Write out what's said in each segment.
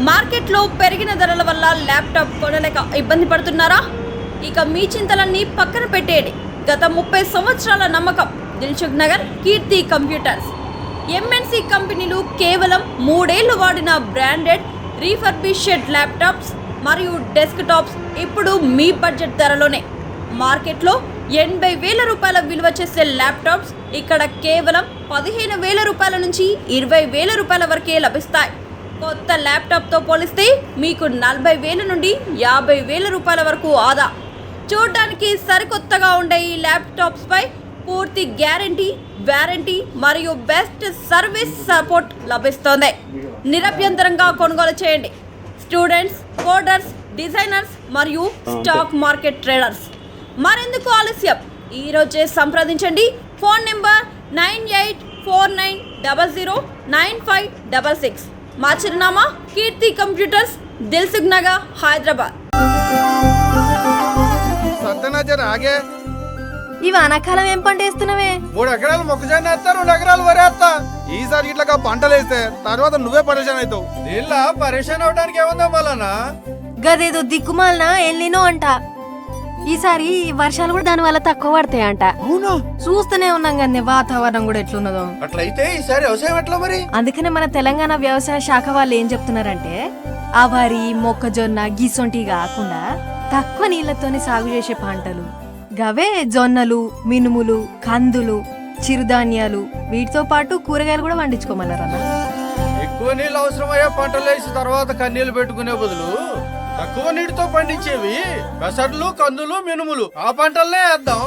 మార్కెట్లో పెరిగిన ధరల వల్ల ల్యాప్టాప్ కొనలేక ఇబ్బంది పడుతున్నారా? ఇక మీ చింతలన్నీ పక్కన పెట్టేయండి. గత 30 సంవత్సరాల నమ్మకం దిల్సుఖ్ నగర్ కీర్తి కంప్యూటర్స్. ఎంఎన్సి కంపెనీలు కేవలం 3 ఏళ్లు వాడిన బ్రాండెడ్ రీఫర్బిష్డ్ ల్యాప్టాప్స్ మరియు డెస్క్టాప్స్ ఇప్పుడు మీ బడ్జెట్ ధరలోనే. మార్కెట్లో 80,000 రూపాయల విలువ చేసే ల్యాప్టాప్స్ ఇక్కడ కేవలం 15,000 రూపాయల నుంచి 20,000 రూపాయల వరకే లభిస్తాయి. కొత్త ల్యాప్టాప్తో పోలిస్తే మీకు 40,000 నుండి 50,000 రూపాయల వరకు ఆదా. చూడడానికి సరికొత్తగా ఉండే ఈ ల్యాప్టాప్స్పై పూర్తి గ్యారంటీ, వారంటీ మరియు బెస్ట్ సర్వీస్ సపోర్ట్ లభిస్తోంది. నిరభ్యంతరంగా కొనుగోలు చేయండి. స్టూడెంట్స్, కోడర్స్, డిజైనర్స్ మరియు స్టాక్ మార్కెట్ ట్రేడర్స్. మరెందుకు ఆలస్యం? ఈరోజే సంప్రదించండి. Phone number 9849009566. మా చిరునామా కీర్తి కంప్యూటర్స్, దిల్సుఖ్ నగర్, హైదరాబాద్. సత్యనాజర్ ఆగే ఈ వానాకాలం ఏం పంట వేస్తున్నావే? 3 ఎకరాలు మొక్కజొన్న వేస్తా, 2 ఎకరాలు వరి వేస్తా. ఈసారి ఇట్లా పంటలు వేస్తే తర్వాత నువ్వే పరేషాన్ అవుతావు. దీనిలా పరేషాన్ అవడానికి ఏముందా మళ్ళా? గదేదో దిక్కుమాలన ఎల్లినో అంట. ఈసారి వర్షాలు కూడా దాని వల్ల తక్కువ పడతాయంట. చూస్తూనే ఉన్నాం కానీ వాతావరణం కూడా ఎట్లున్నదో. అట్లయితే ఈసారి వ్యవసాయం ఎట్లా మరి? అందుకనే మన తెలంగాణ వ్యవసాయ శాఖ వాళ్ళు ఏం చెప్తున్నారంటే ఆ వరి, మొక్కజొన్న గిసొంటి కాకుండా తక్కువ నీళ్లతోనే సాగు చేసే పంటలు గవే జొన్నలు, మినుములు, కందులు, చిరుధాన్యాలు, వీటితో పాటు కూరగాయలు కూడా పండించుకోమన్నారన్న. ఎక్కువ నీళ్ళు అవసరమయ్యే పంటలు వేసి తర్వాత కన్నీళ్లు పెట్టుకునే బదులు తక్కువ నీటితో పండించేవి పెసర్లు, కందులు, మినుములు ఆ పంటలనే వేద్దాం.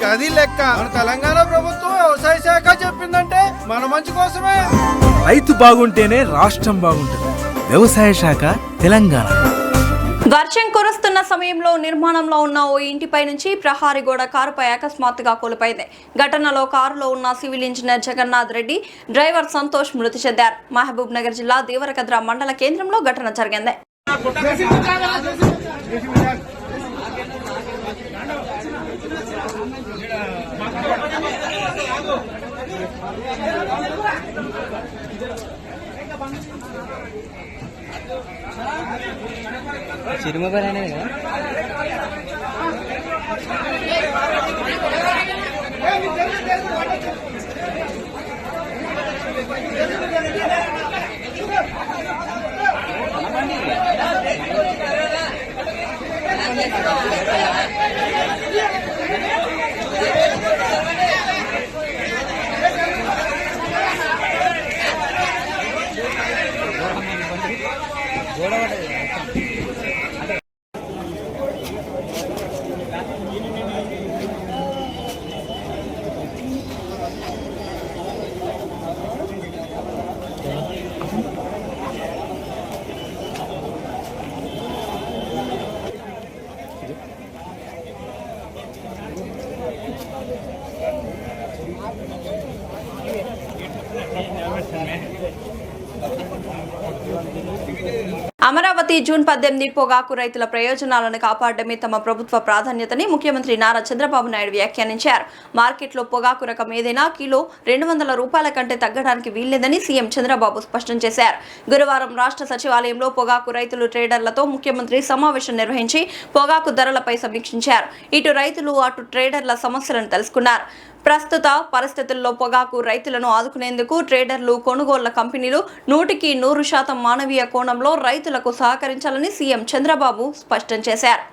గది లెక్క. మన తెలంగాణ ప్రభుత్వం వ్యవసాయ శాఖ చెప్పిందంటే మన మంచి కోసమే. రైతు బాగుంటేనే రాష్ట్రం బాగుంటుంది. వ్యవసాయ శాఖ తెలంగాణ. వర్షం కురుస్తున్న సమయంలో నిర్మాణంలో ఉన్న ఓ ఇంటిపై నుంచి ప్రహారీ గోడ కారుపై అకస్మాత్తుగా కూలిపోయింది. ఘటనలో కారులో ఉన్న civil engineer Jagannath Reddy, driver Santosh మృతి చెందారు. మహబూబ్ నగర్ జిల్లా దేవరకద్ర మండల కేంద్రంలో ఘటన జరిగింది. చిరు మొబైల్ అనేది కదా. అమరావతి జూన్ 18 పొగాకు రైతుల ప్రయోజనాలను కాపాడమే తమ ప్రభుత్వ ప్రాధాన్యతని ముఖ్యమంత్రి నారా చంద్రబాబు నాయుడు వ్యాఖ్యానించారు. మార్కెట్లో పొగాకు రకం ఏదైనా కిలో 200 రూపాయల కంటే తగ్గడానికి వీల్లేదని సీఎం చంద్రబాబు స్పష్టం చేశారు. గురువారం రాష్ట్ర సచివాలయంలో పొగాకు రైతులు, ట్రేడర్లతో ముఖ్యమంత్రి సమావేశం నిర్వహించి పొగాకు ధరలపై సమీక్షించారు. ఇటు రైతులు, అటు ట్రేడర్ల సమస్యలను తెలుసుకున్నారు. ప్రస్తుత పరిస్థితుల్లో పొగాకు రైతులను ఆదుకునేందుకు ట్రేడర్లు, కొనుగోళ్ల కంపెనీలు 100% మానవీయ కోణంలో రైతులకు సహకరించాలని సీఎం చంద్రబాబు స్పష్టం చేశారు.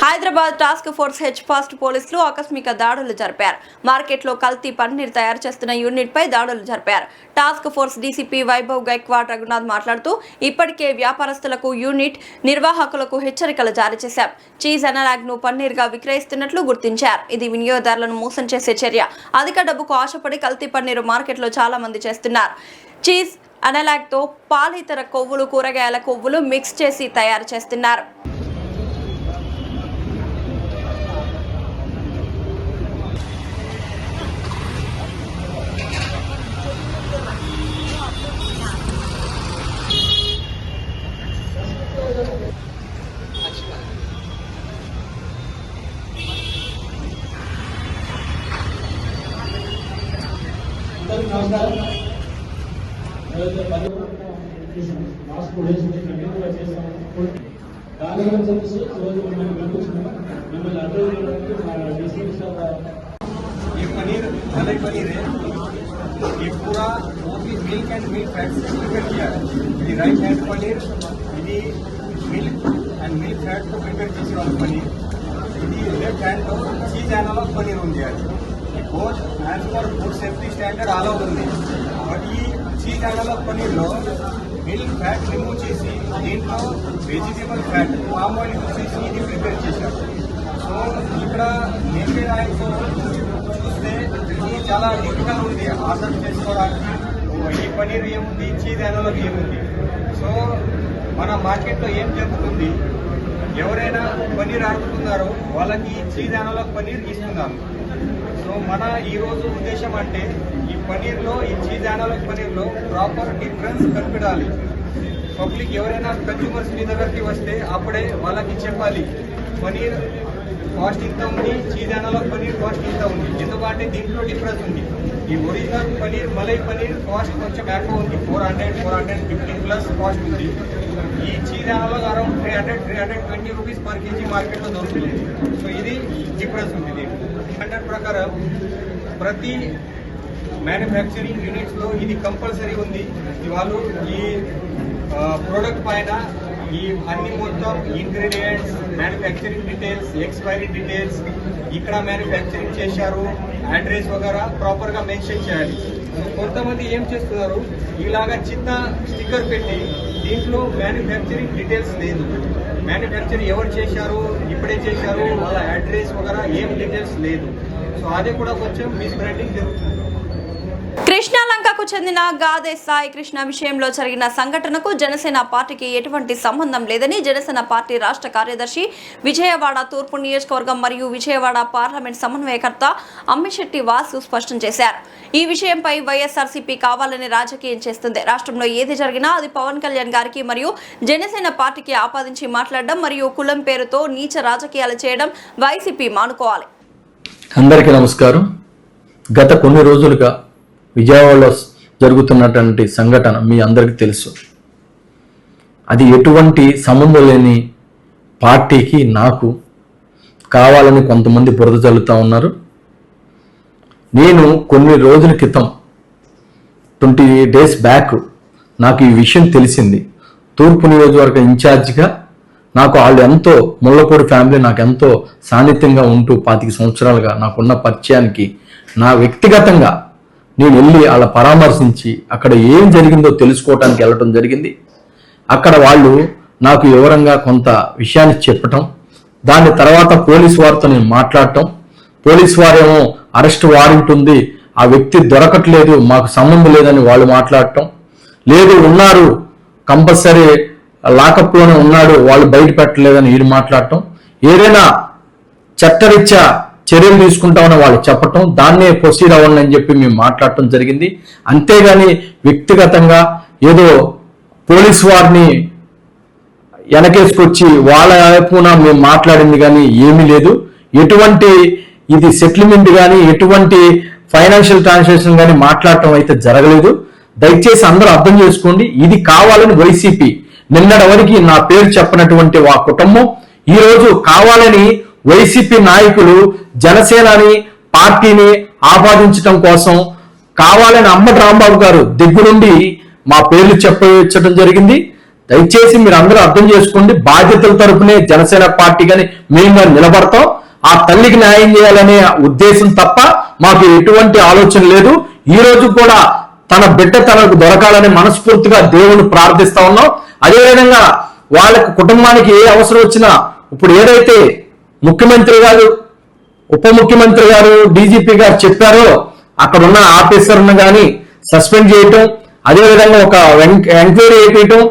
Hyderabad task force H fast పోలీసులు ఆకస్మిక దాడులు జరిపారు. మార్కెట్లో కల్తీ పన్నీర్ తయారు చేస్తున్న యూనిట్ పై దాడులు జరిపారు. Task force DCP Vaibhav Gaikwad Raghunath మాట్లాడుతూ ఇప్పటికే వ్యాపారస్తులకు యూనిట్ నిర్వాహకులకు హెచ్చరికలు జారీ చేశాం. చీజ్ అనలాగ్ ను పన్నీర్ గా విక్రయిస్తున్నట్లు గుర్తించారు. ఇది వినియోగదారులను మోసం చేసే చర్య. అధిక డబ్బుకు ఆశపడి కల్తీ పన్నీరు మార్కెట్లో చాలా మంది చేస్తున్నారు. చీజ్ అనలాగ్ తో పాలితర కొవ్వులు, కూరగాయల కొవ్వులు మిక్స్ చేసి తయారు చేస్తున్నారు. ये पनीर मलाई पनीर है, ये पूरा वो भी मिल्क एंड मिल्क फैट से प्रिपेयर किया है. ఇది రైట్ హ్యాండ్ పనీర్, ఇది మిల్క్ అండ్ మిల్క్ ఫ్యాట్ తో ప్రిపేర్ చేసిన పనీర్. ఇది లెఫ్ట్ హ్యాండ్ తో చీజ్ అనలాగ్ పనీర్ ఉంది. అది both as per food safety standard allowed ఉంది. బట్ ఈ చీజ్ అనలాగ్ పనీర్ లో మిల్క్ ఫ్యాట్ రిమూవ్ చేసి దీంట్లో vegetable fat palm oil use చేసి ఇది ప్రిపేర్ చేశారు. సో ఇక్కడ నేపేడ్ ఆయిల్ చూస్తే ఇది చాలా డిఫికల్ట్ ఉంది ఆర్డర్ చేసుకోవడానికి. ఈ పనీర్ ఏముంది, చీజ్ అనలాగ్ ఏముంది. సో మన మార్కెట్లో ఏం జరుగుతుంది, ఎవరైనా పనీర్ ఆడుతున్నారో వాళ్ళకి చీజ్ అనలాగ్ పనీర్ ఇస్తున్నాము. సో మన ఈరోజు ఉద్దేశం అంటే ఈ పనీర్లో, ఈ చీజ్ అనలాగ్ పనీర్లో ప్రాపర్ డిఫరెన్స్ కనిపెడాలి. పబ్లిక్ ఎవరైనా కన్జ్యూమర్స్ మీ దగ్గరికి వస్తే అప్పుడే వాళ్ళకి చెప్పాలి పనీర్ కాస్ట్ ఇంత ఉంది, చీజ్ అనలాగ్ పనీర్ కాస్ట్ ఇంత ఉంది. ఎందుకంటే దీంట్లో డిఫరెన్స్ ఉంది. ఈ ఒరిజినల్ పనీర్, మలై పనీర్ కాస్ట్ కొంచెం ఎక్కువ ఉంది, 450 ప్లస్ కాస్ట్ ఉంది. ఈ cheese analogue around 320 rupees per KG మార్కెట్లో దొరుకుతుంది. సో ఇది డిఫరెన్స్ ఉంది. దీంట్లో స్టాండర్డ్ ప్రకారం ప్రతి మ్యానుఫ్యాక్చరింగ్ యూనిట్స్ లో ఇది కంపల్సరీ ఉంది. వాళ్ళు ఈ ప్రోడక్ట్ పైన ఈ అన్ని మొత్తం ingredients, manufacturing details, expiry details, ఇక్కడ మ్యానుఫ్యాక్చరింగ్ చేశారు, అడ్రస్ వగేరా ప్రాపర్ గా మెన్షన్ చేయాలి. కొంతమంది ఏం చేస్తున్నారు, ఇలాగా చిన్న స్టిక్కర్ పెట్టి దీంట్లో మ్యానుఫ్యాక్చరింగ్ డీటెయిల్స్ లేదు, మ్యానుఫ్యాక్చర్ ఎవరు చేశారు, ఇప్పుడే చేశారు, వాళ్ళ అడ్రస్ వగేరా ఏం డీటెయిల్స్ లేదు. సో అదే కూడా కొంచెం మిస్బ్రాండింగ్ జరుగుతుంది. కృష్ణాలంకకు చెందిన గాదే సాయి కృష్ణ విషయంలో జరిగిన సంఘటనకు జనసేన పార్టీకి ఎటువంటి సంబంధం లేదని జనసేన పార్టీ రాష్ట్ర కార్యదర్శి, విజయవాడ తూర్పు నియోజకవర్గం మరియు విజయవాడ పార్లమెంట్ సమన్వయకర్త అమ్మిశెట్టి వాసు స్పష్టం చేశారు. ఈ విషయంపై వైఎస్ఆర్సీపీ కావాలని రాజకీయం చేస్తుంది. రాష్ట్రంలో ఏది జరిగినా అది పవన్ కళ్యాణ్ గారికి మరియు జనసేన పార్టీకి ఆపాదించి మాట్లాడడం మరియు కులం పేరుతో నీచ రాజకీయాలు చేయడం వైసీపీ మానుకోవాలి. అందరికీ నమస్కారం. గత కొన్ని రోజులుగా విజయవాడలో జరుగుతున్నటువంటి సంఘటన మీ అందరికీ తెలుసు. అది ఎటువంటి సంబంధం లేని పార్టీకి నాకు కావాలని కొంతమంది బురద చల్లుతూ ఉన్నారు. నేను కొన్ని రోజుల క్రితం 20 డేస్ బ్యాక్ నాకు ఈ విషయం తెలిసింది. తూర్పు నియోజకవర్గ ఇన్ఛార్జిగా నాకు వాళ్ళు ఎంతో, ముళ్ళపూడి ఫ్యామిలీ నాకు ఎంతో సాన్నిధ్యంగా ఉంటూ 25 సంవత్సరాలుగా నాకున్న పరిచయానికి నా వ్యక్తిగతంగా నేను వెళ్ళి వాళ్ళ పరామర్శించి అక్కడ ఏం జరిగిందో తెలుసుకోవటానికి వెళ్ళటం జరిగింది. అక్కడ వాళ్ళు నాకు వివరంగా కొంత విషయాన్ని చెప్పటం, దాని తర్వాత పోలీసు వారితో నేను మాట్లాడటం, పోలీసు వారేమో అరెస్ట్ వారెంట్ ఉంది, ఆ వ్యక్తి దొరకట్లేదు, మాకు సంబంధం లేదని వాళ్ళు మాట్లాడటం, లేదు ఉన్నారు కంపల్సరీ లాకప్లోనే ఉన్నాడు, వాళ్ళు బయట పెట్టలేదని వీళ్ళు మాట్లాడటం, ఏదైనా చట్టరీత్యా చర్యలు తీసుకుంటామని వాళ్ళు చెప్పటం, దాన్నే ప్రొసీడ్ అవ్వండి అని చెప్పి మేము మాట్లాడటం జరిగింది. అంతేగాని వ్యక్తిగతంగా ఏదో పోలీసు వారిని వెనకేసుకొచ్చి వాళ్ళ వైపున మేము మాట్లాడింది కానీ ఏమీ లేదు. ఎటువంటి ఇది సెటిల్మెంట్ కానీ ఎటువంటి ఫైనాన్షియల్ ట్రాన్సాక్షన్ కానీ మాట్లాడటం అయితే జరగలేదు. దయచేసి అందరూ అర్థం చేసుకోండి. ఇది కావాలని వైసీపీ నిన్నటి వరకు నా పేరు చెప్పనటువంటి ఆ కుటుంబం ఈ రోజు కావాలని వైసీపీ నాయకులు జనసేనని పార్టీని ఆపాదించడం కోసం కావాలని అంబటి రాంబాబు గారు దగ్గరుండి మా పేర్లు చెప్పడం జరిగింది. దయచేసి మీరు అందరూ అర్థం చేసుకోండి. బాధ్యతల తరపునే జనసేన పార్టీ కానీ మేము నిలబడతాం. ఆ తల్లికి న్యాయం చేయాలనే ఉద్దేశం తప్ప మాకు ఎటువంటి ఆలోచన లేదు. ఈ రోజు కూడా తన బిడ్డ తనకు దొరకాలని మనస్ఫూర్తిగా దేవుని ప్రార్థిస్తా ఉన్నాం. అదేవిధంగా వాళ్ళకి కుటుంబానికి ఏ అవసరం వచ్చినా ఇప్పుడు ఏదైతే ముఖ్యమంత్రి గారు ఉప ముఖ్యమంత్రి గారు డీజీపీ గారు చెప్పారో అక్కడ ఉన్న ఆఫీసర్ను కానీ సస్పెండ్ చేయటం, అదేవిధంగా ఒక ఎంక్వైరీ చేయటం,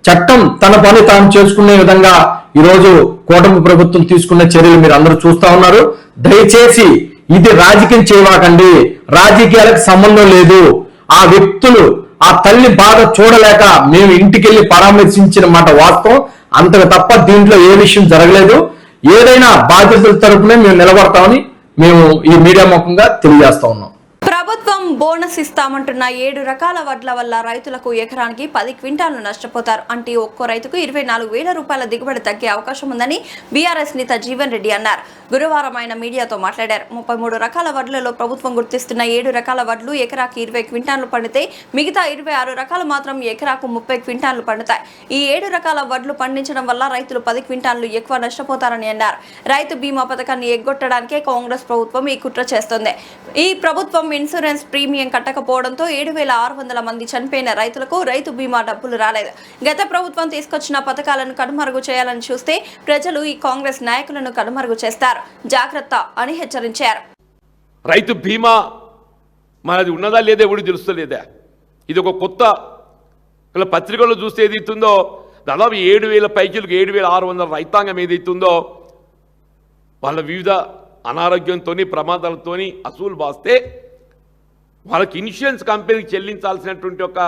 చట్టం తన పని తాను చేసుకునే విధంగా ఈరోజు కూటమి ప్రభుత్వం తీసుకున్న చర్యలు మీరు అందరూ చూస్తా ఉన్నారు. దయచేసి ఇది రాజకీయం చేయవాకండి. రాజకీయాలకు సంబంధం లేదు. ఆ వ్యక్తులు ఆ తల్లి బాధ చూడలేక మేము ఇంటికి వెళ్ళి పరామర్శించిన మాట వాస్తవం. అంతకు తప్ప దీంట్లో ఏ విషయం జరగలేదు. ఏదైనా బాధ్యతల తరపునే మేము నిలబడతామని మేము ఈ మీడియా ముఖంగా తెలియజేస్తా ఉన్నాం. ప్రభుత్వం బోనస్ ఇస్తామంటున్న 7 రకాల వడ్ల వల్ల రైతులకు ఎకరానికి 10 క్వింటాలు నష్టపోతారు. అంటే ఒక్కో రైతుకు 24,000 రూపాయల దిగుబడి తగ్గే అవకాశం ఉందని బీఆర్ఎస్ నేత జీవన్ రెడ్డి అన్నారు. గురువారం ఆయన మీడియాతో మాట్లాడారు. 33 రకాల వడ్లలో ప్రభుత్వం గుర్తిస్తున్న 7 రకాల వడ్లు ఎకరాకి 20 క్వింటాలు పండితే మిగతా 26 రకాలు మాత్రం ఎకరాకు 30 క్వింటాలు పండుతాయి. ఈ 7 రకాల వడ్లు పండించడం వల్ల రైతులు 10 క్వింటాలు ఎక్కువ నష్టపోతారని అన్నారు. రైతు బీమా పథకాన్ని ఎగ్గొట్టడానికే కాంగ్రెస్ ప్రభుత్వం ఈ కుట్ర చేస్తోంది. ఈ ప్రభుత్వం ఇన్సూరెన్స్ ప్రీమియం కట్టకపోవడంతో 7,600 మంది చనిపోయిన రైతులకు రైతు బీమా డబ్బులు రాలేదు. గత ప్రభుత్వం తీసుకొచ్చిన పథకాలను కనుమరుగు చేయాలని చూస్తే ప్రజలు ఈ కాంగ్రెస్ నాయకులను కనుమరుగు చేస్తారు. జాగ్రత్త అని హెచ్చరించారు. రైతు బీమా మనది ఉన్నదా లేదా ఎవడు తెలుస్తలేదా? ఇది ఒక కొత్త ఇలా పత్రికల్లో చూస్తే ఏదైతుందో దాదాపు 7,000 పైచీలకు 7,600 రైతాంగం ఏదైతుందో వాళ్ళ వివిధ అనారోగ్యంతో ప్రమాదాలతో అసూలు బాస్తే వాళ్ళకి ఇన్సూరెన్స్ కంపెనీకి చెల్లించాల్సినటువంటి ఒక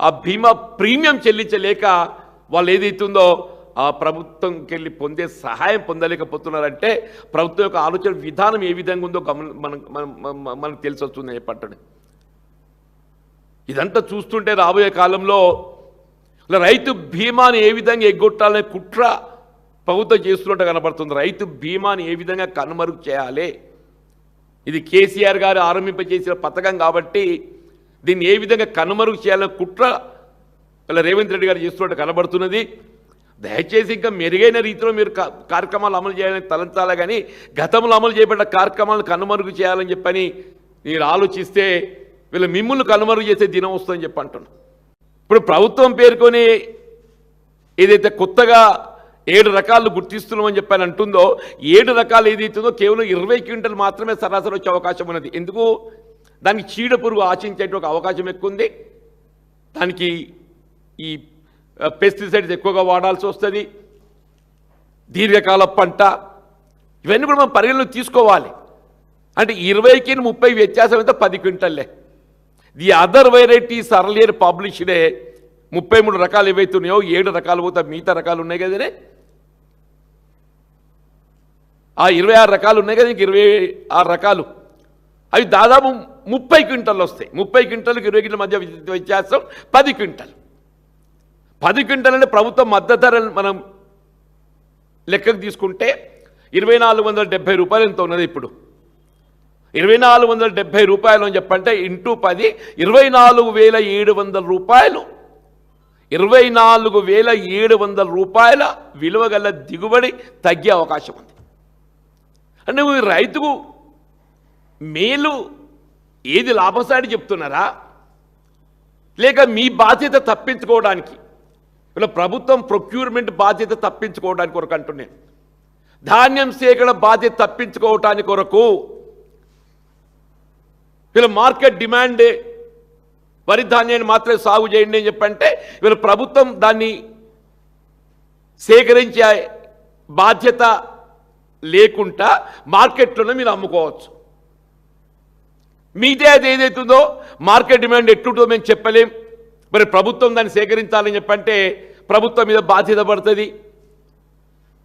ఆ బీమా ప్రీమియం చెల్లించలేక వాళ్ళు ఏదైతుందో ఆ ప్రభుత్వంకి వెళ్ళి పొందే సహాయం పొందలేకపోతున్నారంటే ప్రభుత్వం యొక్క ఆలోచన విధానం ఏ విధంగా ఉందో మనకు తెలిసి వస్తుంది చెప్పండి. ఇదంతా చూస్తుంటే రాబోయే కాలంలో రైతు బీమాని ఏ విధంగా ఎగ్గొట్టాలనే కుట్ర ప్రభుత్వం చేస్తున్నట్టు కనబడుతుంది. రైతు బీమాని ఏ విధంగా కనుమరుగు చేయాలి, ఇది కేసీఆర్ గారు ఆరంభింపజేసిన పథకం కాబట్టి దీన్ని ఏ విధంగా కనుమరుగు చేయాలని కుట్ర ఇలా రేవంత్ రెడ్డి గారు చేస్తున్నట్టు కనబడుతున్నది. దయచేసి ఇంకా మెరుగైన రీతిలో మీరు కార్యక్రమాలు అమలు చేయాలని తలంచాలి కానీ గతంలో అమలు చేయబడ్డ కార్యక్రమాలను కనుమరుగు చేయాలని చెప్పని మీరు ఆలోచిస్తే వీళ్ళు మిమ్మల్ని కనుమరుగు చేసే దినం వస్తుందని చెప్పి అంటున్నాను. ఇప్పుడు ప్రభుత్వం పేర్కొని ఏదైతే కొత్తగా 7 రకాలు గుర్తిస్తున్నామని చెప్పని అంటుందో 7 రకాలు ఏదైతుందో కేవలం 20 క్వింటల్ మాత్రమే సరాసరి వచ్చే అవకాశం ఉన్నది. ఎందుకు? దానికి చీడ పురుగు ఆశించేటువంటి ఒక అవకాశం ఎక్కువ ఉంది. దానికి ఈ పెస్టిసైడ్స్ ఎక్కువగా వాడాల్సి వస్తుంది. దీర్ఘకాల పంట ఇవన్నీ కూడా మనం పరిగణలోకి తీసుకోవాలి. అంటే 20కి 30 వ్యత్యాసం అయితే 10 క్వింటల్లే. ది అదర్ వెరైటీస్ అర్లియర్ పబ్లిష్డే 33 రకాలు ఏవైతున్నాయో 7 రకాలు పోతే మిగతా రకాలు ఉన్నాయి కదనే. ఆ 26 రకాలు ఉన్నాయి కదా, ఇంక 26 రకాలు అవి దాదాపు 30 క్వింటల్ వస్తాయి. 30 క్వింటల్కి 20 క్వింటల్ మధ్య వ్యత్యాసం 10 క్వింటల్. 10 క్వింటల్ అంటే ప్రభుత్వం మద్దతు ధర మనం లెక్కకు తీసుకుంటే 2,470 రూపాయలు ఎంత ఉన్నది ఇప్పుడు. 2,470 రూపాయలు అని చెప్పంటే ఇంటూ 10 24,700 రూపాయలు. 24,700 రూపాయల విలువ గల దిగుబడి తగ్గే అవకాశం ఉంది. అంటే మీరు రైతుకు మేలు ఏది లాభసాటి చెప్తున్నారా, లేక మీ బాధ్యత తప్పించుకోవడానికి ఇలా ప్రభుత్వం ప్రొక్యూర్మెంట్ బాధ్యత తప్పించుకోవడానికి కొరకు అంటున్నాను. ధాన్యం సేకరణ బాధ్యత తప్పించుకోవటానికి కొరకు వీళ్ళ మార్కెట్ డిమాండ్ వరి ధాన్యాన్ని మాత్రమే సాగు చేయండి అని చెప్పంటే వీళ్ళ ప్రభుత్వం దాన్ని సేకరించే బాధ్యత లేకుండా మార్కెట్లోనే మీరు అమ్ముకోవచ్చు. మీదే అది ఏదైతుందో మార్కెట్ డిమాండ్ ఎట్లుంటుందో మేము చెప్పలేం. మరి ప్రభుత్వం దాన్ని సేకరించాలని చెప్పంటే ప్రభుత్వం మీద బాధ్యత పడుతుంది.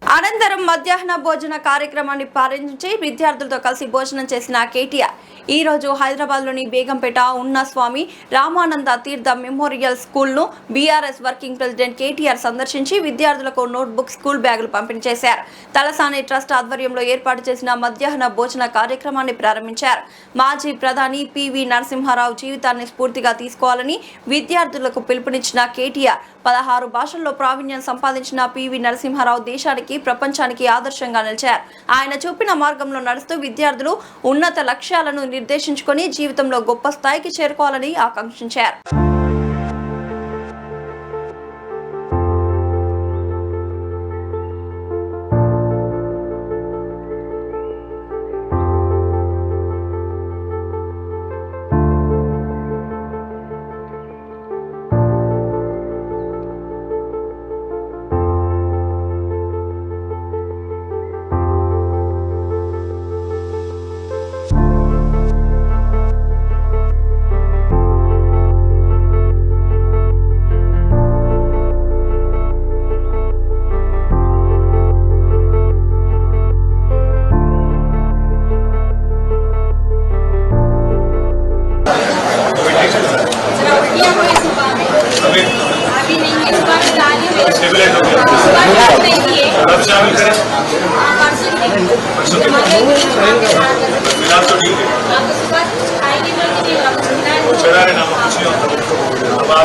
అనంతరం మధ్యాహ్న భోజన కార్యక్రమాన్ని ప్రారంభించి విద్యార్థులతో కలిసి భోజనం చేసిన కేటీఆర్ ఈ రోజు హైదరాబాద్లోని బేగంపేట ఉన్న స్వామి రామానంద తీర్థ మెమోరియల్ స్కూల్ను బీఆర్ఎస్ వర్కింగ్ ప్రెసిడెంట్ కేటీఆర్ సందర్శించి విద్యార్థులకు నోట్బుక్, స్కూల్ బ్యాగులు పంపిణీ చేశారు. తలసాని ట్రస్ట్ ఆధ్వర్యంలో ఏర్పాటు చేసిన మధ్యాహ్న భోజన కార్యక్రమాన్ని ప్రారంభించారు. మాజీ ప్రధాని పివి నరసింహారావు జీవితాన్ని స్ఫూర్తిగా తీసుకోవాలని విద్యార్థులకు పిలుపునిచ్చిన కేటీఆర్ 16 భాషల్లో ప్రావీణ్యం సంపాదించిన పివి నరసింహారావు దేశానికి, ప్రపంచానికి ఆదర్శంగా నిలిచారు. ఆయన చూపిన మార్గంలో నడుస్తూ విద్యార్థులు ఉన్నత లక్ష్యాలను నిర్దేశించుకొని జీవితంలో గొప్ప స్థాయికి చేరుకోవాలని ఆకాంక్షించారు.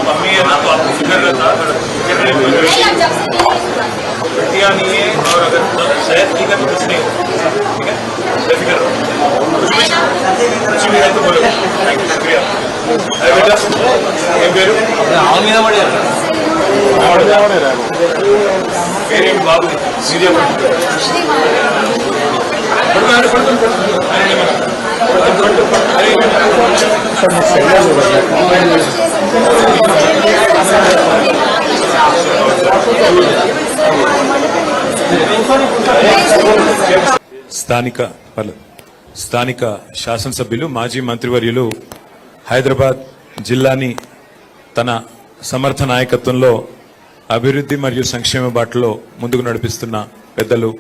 मम्मी है ना तो आपको फिक्र रहता घटिया नहीं है और अगर सेहत ठीक है तो कुछ नहीं ठीक है बेफिक्र रहो कुछ भी है तो बोलो थैंक यू शुक्रिया अरे बेटा ఏం పేరు ఆన్ మీద పడారు పేరేం బాబు సీరియా స్థానిక శాసనసభ్యులు మాజీ మంత్రివర్యులు హైదరాబాద్ జిల్లాని తన సమర్థ నాయకత్వంలో అభివృద్ధి మరియు సంక్షేమ బాటలో ముందుకు నడిపిస్తున్న పెద్దలు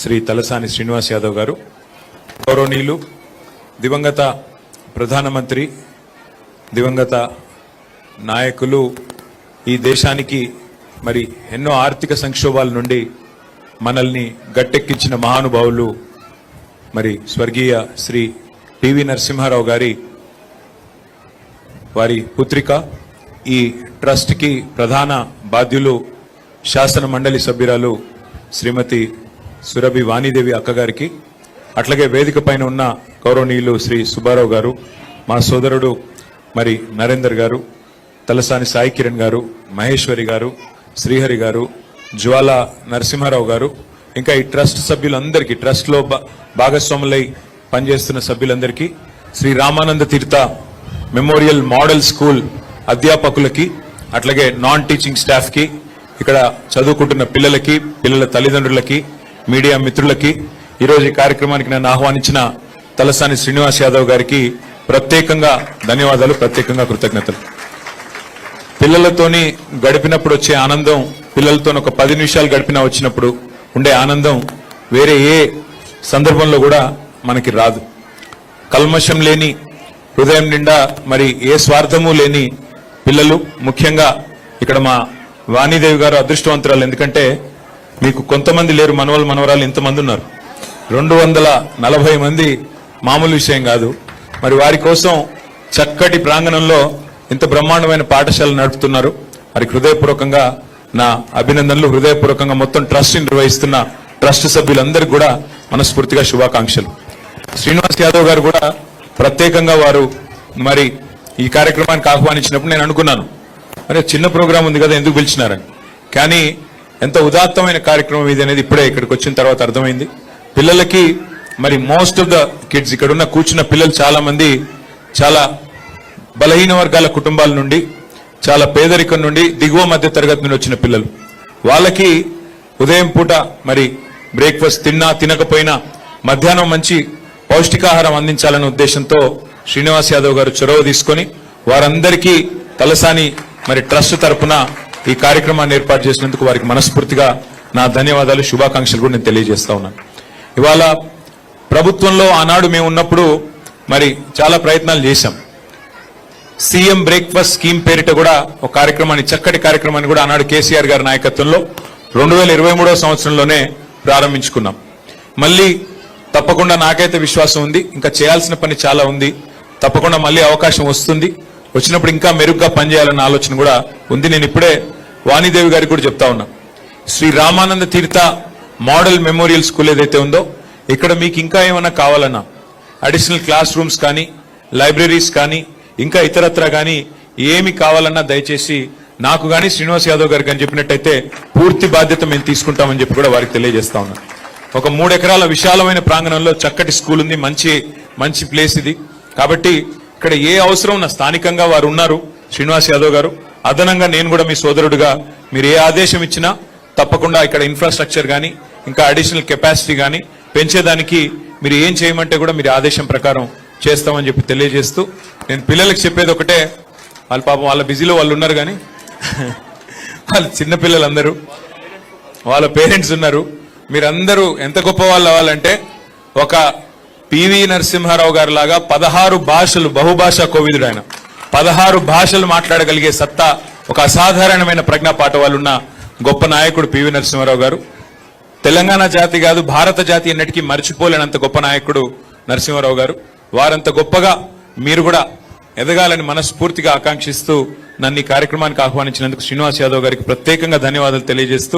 శ్రీ తలసాని శ్రీనివాస్ యాదవ్ గారు, గౌరవనీయులు దివంగత ప్రధానమంత్రి, దివంగత నాయకులు, ఈ దేశానికి మరి ఎన్నో ఆర్థిక సంక్షోభాల నుండి మనల్ని గట్టెక్కించిన మహానుభావులు మరి స్వర్గీయ శ్రీ పివి నరసింహారావు గారి వారి పుత్రిక, ఈ ట్రస్ట్కి ప్రధాన బాధ్యులు శాసన మండలి సభ్యురాలు శ్రీమతి సురభి వాణిదేవి అక్కగారికి, అట్లాగే వేదిక పైన ఉన్న గౌరవనీయులు శ్రీ సుబ్బారావు గారు, మా సోదరుడు మరి నరేందర్ గారు, తలసాని సాయి కిరణ్ గారు, మహేశ్వరి గారు, శ్రీహరి గారు, జ్వాల నరసింహారావు గారు, ఇంకా ఈ ట్రస్ట్ సభ్యులందరికీ, ట్రస్ట్లో భాగస్వాములై పనిచేస్తున్న సభ్యులందరికీ, Shri Ramananda Tirtha memorial model school అధ్యాపకులకి, అట్లాగే నాన్ టీచింగ్ స్టాఫ్కి, ఇక్కడ చదువుకుంటున్న పిల్లలకి, పిల్లల తల్లిదండ్రులకి, మీడియా మిత్రులకి, ఈరోజు ఈ కార్యక్రమానికి నన్ను ఆహ్వానించిన తలసాని శ్రీనివాస్ యాదవ్ గారికి ప్రత్యేకంగా ధన్యవాదాలు, ప్రత్యేకంగా కృతజ్ఞతలు. పిల్లలతోని గడిపినప్పుడు వచ్చే ఆనందం, పిల్లలతో ఒక 10 నిమిషాలు గడిపినా వచ్చినప్పుడు ఉండే ఆనందం వేరే ఏ సందర్భంలో కూడా మనకి రాదు. కల్మషం లేని హృదయం నిండా మరి ఏ స్వార్థము లేని పిల్లలు, ముఖ్యంగా ఇక్కడ మా వాణిదేవి గారు అదృష్టవంతురాలు. ఎందుకంటే మీకు కొంతమంది లేరు, మనవలు మనవరాలు ఇంతమంది ఉన్నారు, 240 మంది మామూలు విషయం కాదు. మరి వారి కోసం చక్కటి ప్రాంగణంలో ఇంత బ్రహ్మాండమైన పాఠశాల నడుపుతున్నారు. మరి హృదయపూర్వకంగా నా అభినందనలు, హృదయపూర్వకంగా మొత్తం ట్రస్ట్ నిర్వహిస్తున్న ట్రస్ట్ సభ్యులందరికీ కూడా మనస్ఫూర్తిగా శుభాకాంక్షలు. శ్రీనివాస్ యాదవ్ గారు కూడా ప్రత్యేకంగా వారు మరి ఈ కార్యక్రమానికి ఆహ్వానించినప్పుడు నేను అనుకున్నాను, మరి చిన్న ప్రోగ్రాం ఉంది కదా ఎందుకు పిలిచినారని. కానీ ఎంత ఉదాత్తమైన కార్యక్రమం ఇది అనేది ఇప్పుడే ఇక్కడికి వచ్చిన తర్వాత అర్థమైంది. పిల్లలకి మరి మోస్ట్ ఆఫ్ ద కిడ్స్, ఇక్కడ ఉన్న కూర్చున్న పిల్లలు చాలా మంది చాలా బలహీన వర్గాల కుటుంబాల నుండి, చాలా పేదరికం నుండి, దిగువ మధ్య తరగతి నుండి వచ్చిన పిల్లలు. వాళ్ళకి ఉదయం పూట మరి బ్రేక్ఫాస్ట్ తిన్నా తినకపోయినా మధ్యాహ్నం మంచి పౌష్టికాహారం అందించాలనే ఉద్దేశంతో శ్రీనివాస్ యాదవ్ గారు చొరవ తీసుకొని వారందరికీ తలసాని మరి ట్రస్ట్ తరపున ఈ కార్యక్రమాన్ని ఏర్పాటు చేసినందుకు వారికి మనస్ఫూర్తిగా నా ధన్యవాదాలు, శుభాకాంక్షలు కూడా నేను తెలియజేస్తా ఉన్నాను. ఇవాళ ప్రభుత్వంలో ఆనాడు మేము ఉన్నప్పుడు మరి చాలా ప్రయత్నాలు చేశాం. సీఎం బ్రేక్ఫాస్ట్ స్కీమ్ పేరిట కూడా ఒక కార్యక్రమాన్ని, చక్కటి కార్యక్రమాన్ని కూడా ఆనాడు కేసీఆర్ గారి నాయకత్వంలో 2023 సంవత్సరంలోనే ప్రారంభించుకున్నాం. మళ్ళీ తప్పకుండా నాకైతే విశ్వాసం ఉంది, ఇంకా చేయాల్సిన పని చాలా ఉంది. తప్పకుండా మళ్ళీ అవకాశం వస్తుంది, వచ్చినప్పుడు ఇంకా మెరుగ్గా పనిచేయాలన్న ఆలోచన కూడా ఉంది. నేను ఇప్పుడే వాణిదేవి గారికి కూడా చెప్తా ఉన్నా, శ్రీ రామానంద తీర్థ మోడల్ మెమోరియల్ స్కూల్ ఏదైతే ఉందో ఇక్కడ మీకు ఇంకా ఏమైనా కావాలన్నా అడిషనల్ క్లాస్ రూమ్స్ కానీ, లైబ్రరీస్ కానీ, ఇంకా ఇతరత్ర కానీ ఏమి కావాలన్నా దయచేసి నాకు కానీ శ్రీనివాస్ యాదవ్ గారికి అని చెప్పినట్టయితే పూర్తి బాధ్యత మేము తీసుకుంటామని చెప్పి కూడా వారికి తెలియజేస్తా ఉన్నాను. ఒక 3 ఎకరాల విశాలమైన ప్రాంగణంలో చక్కటి స్కూల్ ఉంది, మంచి ప్లేస్ ఇది. కాబట్టి ఇక్కడ ఏ అవసరం ఉన్న స్థానికంగా వారు ఉన్నారు శ్రీనివాస్ యాదవ్ గారు, అదనంగా నేను కూడా మీ సోదరుడుగా మీరు ఏ ఆదేశం ఇచ్చినా తప్పకుండా ఇక్కడ ఇన్ఫ్రాస్ట్రక్చర్ కానీ ఇంకా అడిషనల్ కెపాసిటీ కానీ పెంచేదానికి మీరు ఏం చేయమంటే కూడా మీరు ఆదేశం ప్రకారం చేస్తామని చెప్పి తెలియజేస్తూ, నేను పిల్లలకు చెప్పేది ఒకటే, వాళ్ళ పాపం వాళ్ళ బిజీలో వాళ్ళు ఉన్నారు కానీ వాళ్ళ చిన్నపిల్లలందరూ వాళ్ళ పేరెంట్స్ ఉన్నారు. మీరందరూ ఎంత గొప్ప వాళ్ళు అవ్వాలంటే ఒక పివి నరసింహారావు గారు లాగా 16 భాషలు, బహుభాషా కోవిదుడు ఆయన, 16 భాషలు మాట్లాడగలిగే సత్తా, ఒక అసాధారణమైన ప్రజ్ఞా పాఠవాలున్న గొప్ప నాయకుడు పివి నరసింహారావు గారు. తెలంగాణ జాతి కాదు, భారత జాతి ఎన్నటికీ మర్చిపోలేనంత గొప్ప నాయకుడు నరసింహారావు గారు. వారంత గొప్పగా మీరు కూడా ఎదగాలని మనస్ఫూర్తిగా ఆకాంక్షిస్తూ నన్ను ఈ కార్యక్రమానికి ఆహ్వానించినందుకు శ్రీనివాస్ యాదవ్ గారికి ప్రత్యేకంగా ధన్యవాదాలు తెలియజేస్తూ,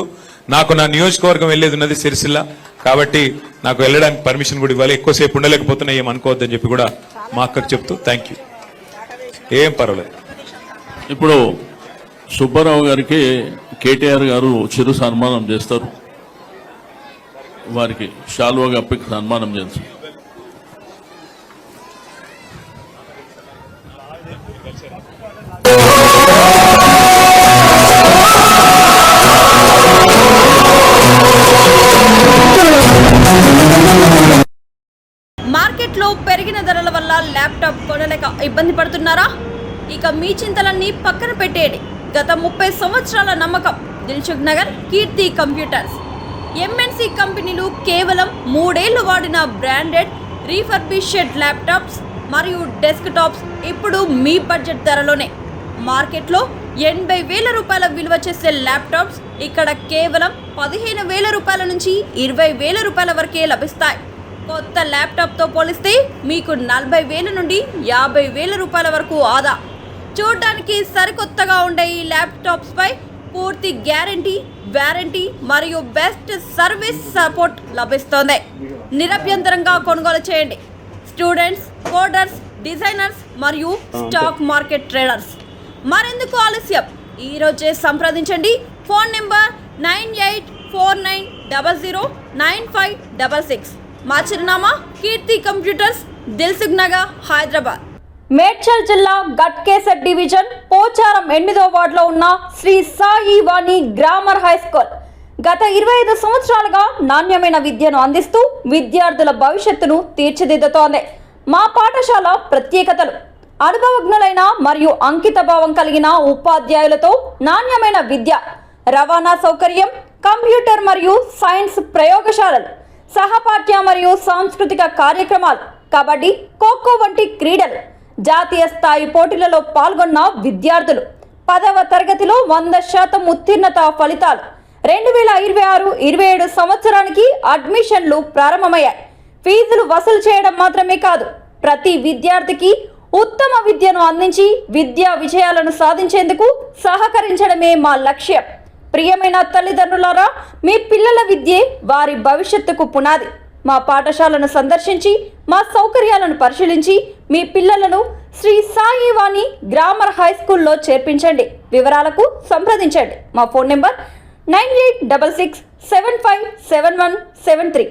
నాకు నా నియోజకవర్గం వెళ్లేది ఉన్నది సిరిసిల్ల, కాబట్టి నాకు వెళ్ళడానికి పర్మిషన్ కూడా ఇవ్వాలి. ఎక్కువసేపు ఉండలేకపోతున్నా, ఏమనుకోవద్దని చెప్పి కూడా మా అక్కకు చెప్తూ థ్యాంక్ యూ. ఏం పర్వాలేదు. ఇప్పుడు సుబ్బారావు గారికి కేటీఆర్ గారు చిరు సన్మానం చేస్తారు. వారికి శాలువాగా అప్పకి సన్మానం చేస్తారు. మార్కెట్లో పెరిగిన ధరల వల్ల ల్యాప్టాప్ కొనలేక ఇబ్బంది పడుతున్నారా? ఇక మీ చింతలన్నీ పక్కన పెట్టేయండి. గత 30 సంవత్సరాల నమ్మకం దిల్సుఖ్ నగర్ కీర్తి కంప్యూటర్స్. ఎంఎన్సి కంపెనీలు కేవలం 3 ఏళ్లు వాడిన బ్రాండెడ్ రీఫర్బిష్డ్ ల్యాప్టాప్స్ మరియు డెస్క్టాప్స్ ఇప్పుడు మీ బడ్జెట్ ధరలోనే. మార్కెట్లో 80,000 రూపాయల విలువ చేసే ల్యాప్టాప్స్ ఇక్కడ కేవలం 15,000 రూపాయల నుంచి 20,000 రూపాయల వరకే లభిస్తాయి. కొత్త ల్యాప్టాప్తో పోలిస్తే మీకు 40,000 నుండి 50,000 రూపాయల వరకు ఆదా. చూడడానికి సరికొత్తగా ఉండే ఈ ల్యాప్టాప్స్పై పూర్తి గ్యారంటీ, వారంటీ మరియు బెస్ట్ సర్వీస్ సపోర్ట్ లభిస్తోంది. నిరభ్యంతరంగా కొనుగోలు చేయండి. స్టూడెంట్స్, కోడర్స్, డిజైనర్స్ మరియు స్టాక్ మార్కెట్ ట్రేడర్స్. మరెందుకు ఆలస్యం? ఈరోజే సంప్రదించండి. Phone number 9849009566. మా చిరునామా కీర్తి కంప్యూటర్స్, దిల్సుఖ్ నగర్, హైదరాబాద్. మేడ్చల్ జిల్లా గట్కేసర్ డివిజన్ పోచారం 8వ వార్డులో ఉన్న శ్రీ సాయి వాణి గ్రామర్ హై స్కూల్ గత 25 సంవత్సరాలుగా నాణ్యమైన విద్యను అందిస్తూ విద్యార్థుల భవిష్యత్తును తీర్చిదిద్దుతోంది. మా పాఠశాల ప్రత్యేకతలు: అనుభవజ్ఞులైన మరియు అంకితభావం కలిగిన ఉపాధ్యాయులతో నాణ్యమైన విద్య, రవాణా సౌకర్యం, కంప్యూటర్ మరియు సైన్స్ ప్రయోగశాలలు, సహపాఠ్య మరియు సాంస్కృతిక కార్యక్రమాలు, కబడ్డీ, ఖోఖో వంటి క్రీడలు, జాతీయ స్థాయి పోటీలలో పాల్గొన్న విద్యార్థులు, 10వ తరగతిలో 100% ఉత్తీర్ణత ఫలితాలు. 2026-27 సంవత్సరానికి అడ్మిషన్లు ప్రారంభమయ్యాయి. ఫీజులు వసూలు చేయడం మాత్రమే కాదు, ప్రతి విద్యార్థికి ఉత్తమ విద్యను అందించి విద్యా విజయాలను సాధించేందుకు సహకరించడమే మా లక్ష్యం. ప్రియమైన తల్లిదండ్రులారా, మీ పిల్లల విద్యే వారి భవిష్యత్తుకు పునాది. మా పాఠశాలను సందర్శించి మా సౌకర్యాలను పరిశీలించి మీ పిల్లలను శ్రీ సాయి వాణి గ్రామర్ హై స్కూల్లో చేర్పించండి. వివరాలకు సంప్రదించండి. మా ఫోన్ నెంబర్ 9866757173.